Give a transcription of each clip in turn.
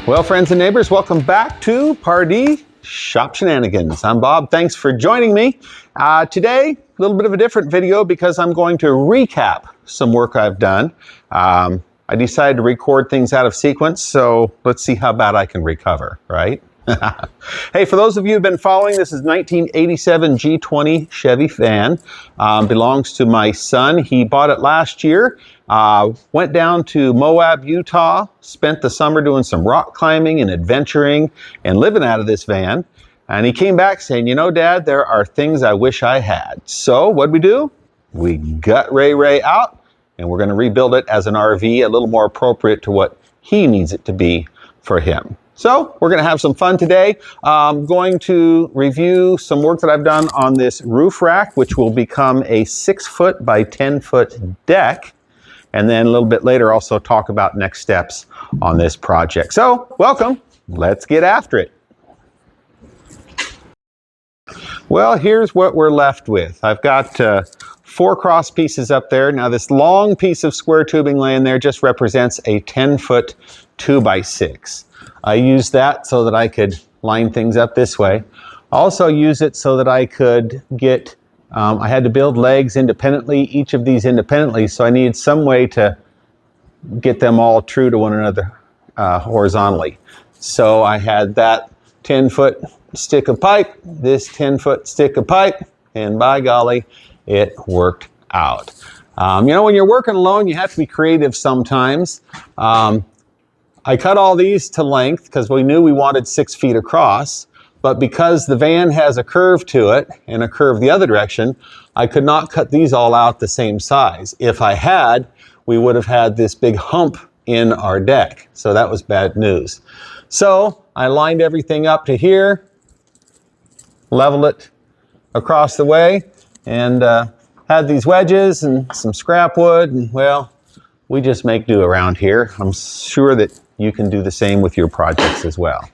Well, friends and neighbors, welcome back to Pardee Shop Shenanigans. I'm Bob. Thanks for joining me. Today, a little bit of a different video because I'm going to recap some work I've done. I decided to record things out of sequence, so let's see how bad I can recover, right? Hey, for those of you who've been following, this is 1987 G20 Chevy van. Belongs to my son. He bought it last year. Went down to Moab, Utah, spent the summer doing some rock climbing and adventuring and living out of this van. And he came back saying, you know, Dad, there are things I wish I had. So what'd we do? We gut Ray out and we're going to rebuild it as an RV, a little more appropriate to what he needs it to be for him. So we're going to have some fun today. I'm going to review some work that I've done on this roof rack, which will become a 6-foot by 10-foot deck. And then a little bit later, also talk about next steps on this project. So welcome. Let's get after it. Well, here's what we're left with. I've got 4 cross pieces up there. Now this long piece of square tubing laying there just represents a 10-foot 2x6. I used that so that I could line things up this way. Also use it so that I could get, I had to build legs independently, each of these independently, so I needed some way to get them all true to one another horizontally. So I had that 10-foot stick of pipe, this 10-foot stick of pipe, and by golly, it worked out. You know, when you're working alone, you have to be creative sometimes. I cut all these to length because we knew we wanted 6 feet across, but because the van has a curve to it and a curve the other direction, I could not cut these all out the same size. If I had, we would have had this big hump in our deck. So that was bad news. So I lined everything up to here, leveled it across the way, and had these wedges and some scrap wood, and well, we just make do around here. I'm sure that you can do the same with your projects as well.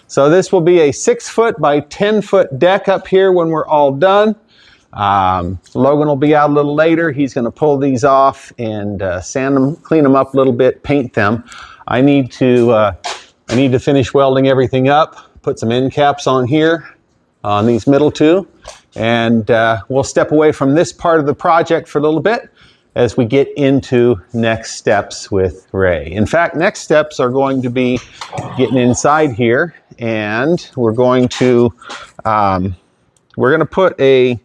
So this will be a 6-foot by 10-foot deck up here when we're all done. Logan will be out a little later. He's going to pull these off and sand them, clean them up a little bit, paint them. I need to finish welding everything up, put some end caps on here, on these middle two, and we'll step away from this part of the project for a little bit as we get into next steps with Ray. In fact, next steps are going to be getting inside here, and we're going to put a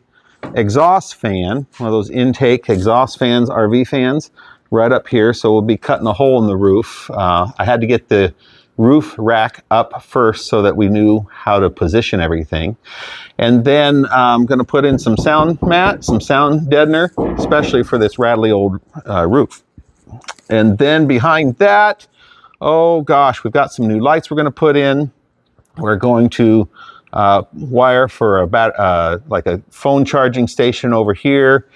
exhaust fan, one of those intake exhaust fans, RV fans, right up here. So we'll be cutting a hole in the roof. I had to get the roof rack up first so that we knew how to position everything. And then I'm going to put in some sound mat, some sound deadener, especially for this rattly old roof. And then behind that, oh gosh, we've got some new lights we're going to put in. We're going to wire for like a phone charging station over here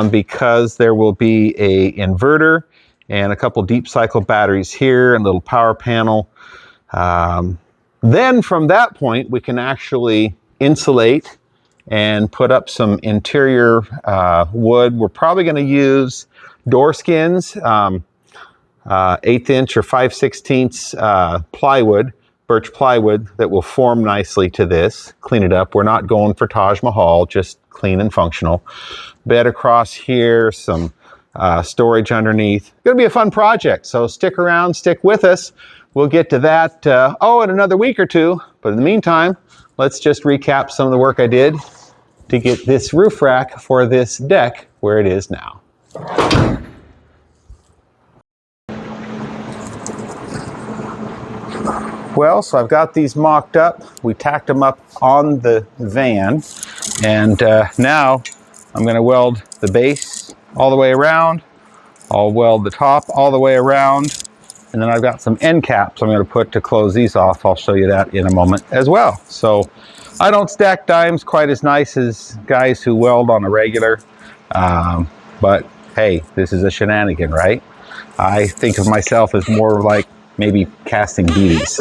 because there will be a inverter and a couple deep cycle batteries here and a little power panel. Then from that point, we can actually insulate and put up some interior wood. We're probably going to use door skins, 1/8 inch or 5/16 plywood, birch plywood that will form nicely to this. Clean it up. We're not going for Taj Mahal, just clean and functional. Bed across here, some storage underneath. Going to be a fun project, so stick around, stick with us. We'll get to that in another week or two, but in the meantime, let's just recap some of the work I did to get this roof rack for this deck where it is now. Well, so I've got these mocked up. We tacked them up on the van, and now I'm going to weld the base all the way around. I'll weld the top all the way around, and then I've got some end caps I'm going to put to close these off. I'll show you that in a moment as well. So I don't stack dimes quite as nice as guys who weld on a regular, but hey, this is a shenanigan, right? I think of myself as more like maybe casting BBs.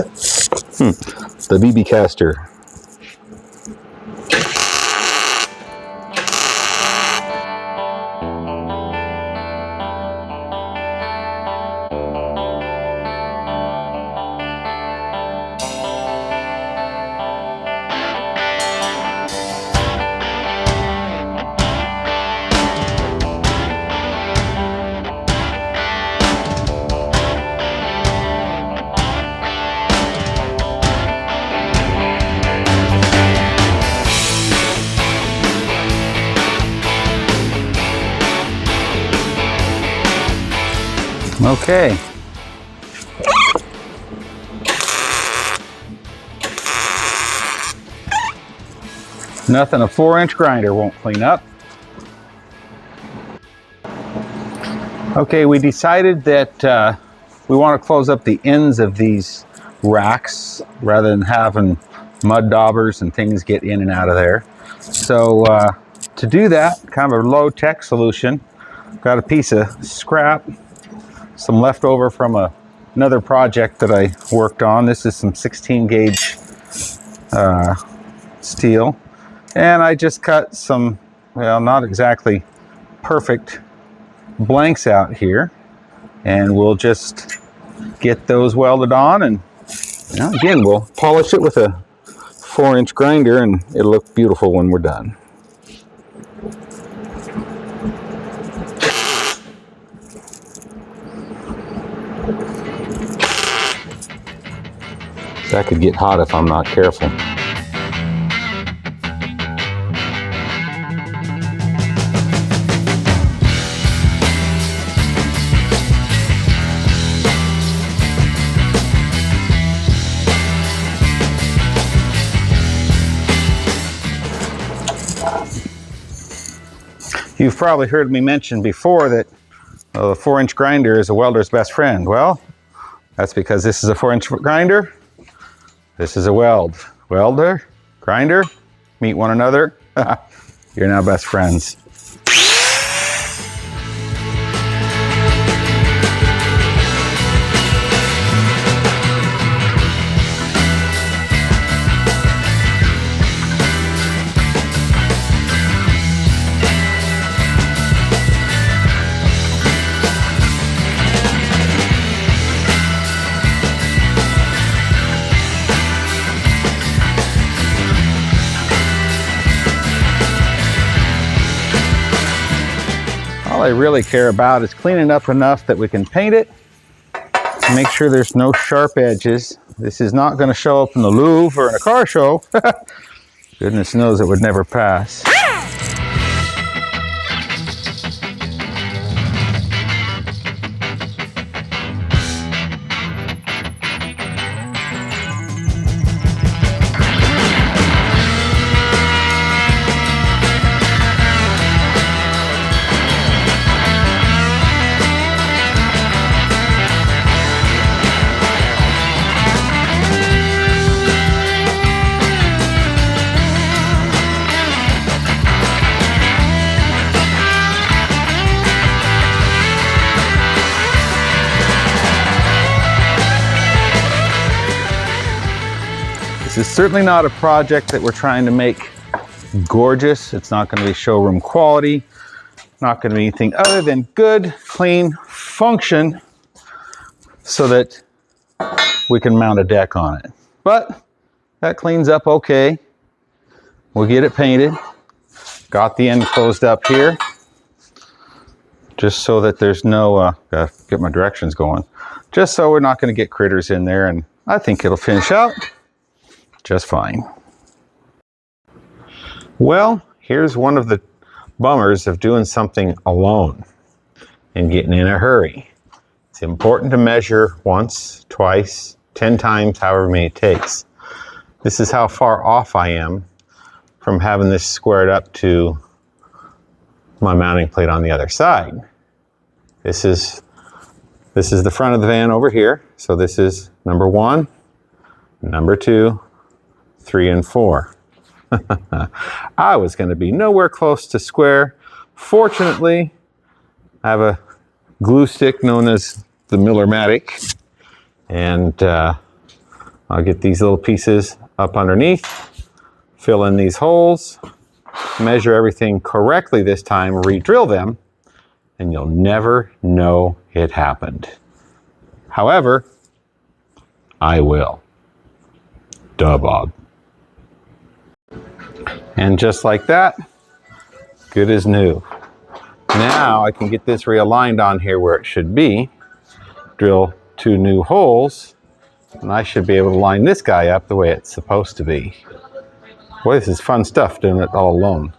The BB caster. Okay. Nothing a 4-inch grinder won't clean up. Okay, we decided that we want to close up the ends of these racks rather than having mud daubers and things get in and out of there. So to do that, kind of a low-tech solution, got a piece of scrap, some leftover from another project that I worked on. This is some 16 gauge steel. And I just cut some, well, not exactly perfect blanks out here. And we'll just get those welded on. And again, we'll polish it with a 4-inch grinder and it'll look beautiful when we're done. That could get hot if I'm not careful. You've probably heard me mention before that the 4-inch grinder is a welder's best friend. Well, that's because this is a 4-inch grinder. This is a welder, grinder, meet one another. You're now best friends. All I really care about is cleaning up enough that we can paint it. Make sure there's no sharp edges. This is not going to show up in the Louvre or in a car show. Goodness knows it would never pass. This is certainly not a project that we're trying to make gorgeous. It's not going to be showroom quality. Not going to be anything other than good, clean function so that we can mount a deck on it. But that cleans up okay. We'll get it painted. Got the end closed up here just so that there's no, gotta get my directions going, just so we're not going to get critters in there, and I think it'll finish out just fine. Well, here's one of the bummers of doing something alone and getting in a hurry. It's important to measure once, twice, 10 times, however many it takes. This is how far off I am from having this squared up to my mounting plate on the other side. This is the front of the van over here. So this is number 1, number 2, 3, and 4. I was going to be nowhere close to square. Fortunately, I have a glue stick known as the Miller-Matic, and I'll get these little pieces up underneath, fill in these holes, measure everything correctly this time, re-drill them, and you'll never know it happened. However, I will. Duh, Bob. And just like that, good as new. Now I can get this realigned on here where it should be, drill 2 new holes, and I should be able to line this guy up the way it's supposed to be. Boy, this is fun stuff doing it all alone.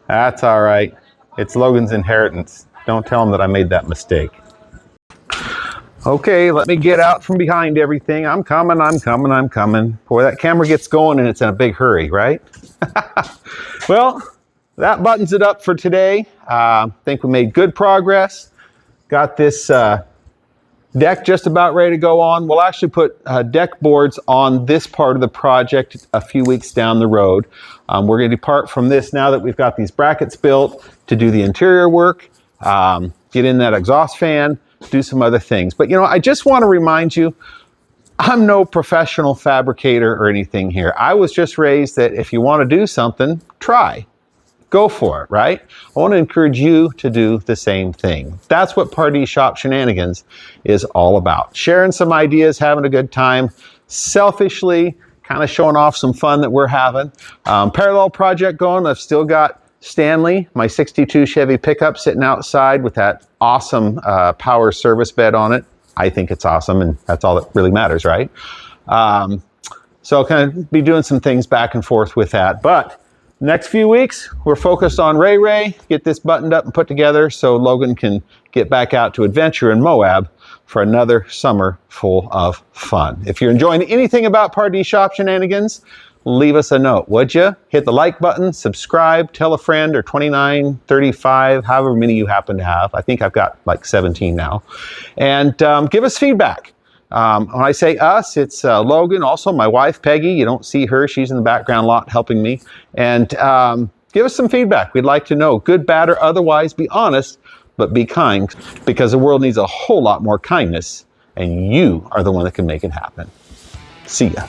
That's all right. It's Logan's inheritance. Don't tell him that I made that mistake. Okay, let me get out from behind everything. I'm coming, I'm coming, I'm coming. Boy, that camera gets going and it's in a big hurry, right? Well, that buttons it up for today. I think we made good progress. Got this deck just about ready to go on. We'll actually put deck boards on this part of the project a few weeks down the road. We're going to depart from this now that we've got these brackets built to do the interior work, get in that exhaust fan, do some other things. But you know, I just want to remind you, I'm no professional fabricator or anything here. I was just raised that if you want to do something, try. Go for it, right? I want to encourage you to do the same thing. That's what Pardee Shop Shenanigans is all about. Sharing some ideas, having a good time, selfishly kind of showing off some fun that we're having. Parallel project going. I've still got Stanley, my 62 Chevy pickup, sitting outside with that awesome power service bed on it. I think it's awesome, and that's all that really matters, right? So I'll kind of be doing some things back and forth with that. But next few weeks, we're focused on Ray, get this buttoned up and put together so Logan can get back out to adventure in Moab for another summer full of fun. If you're enjoying anything about Pardee Shop Shenanigans, leave us a note, would you? Hit the like button, subscribe, tell a friend, or 29, 35, however many you happen to have. I think I've got like 17 now. And give us feedback. When I say us, it's Logan, also my wife, Peggy. You don't see her. She's in the background a lot helping me. And give us some feedback. We'd like to know, good, bad, or otherwise. Be honest, but be kind, because the world needs a whole lot more kindness, and you are the one that can make it happen. See ya.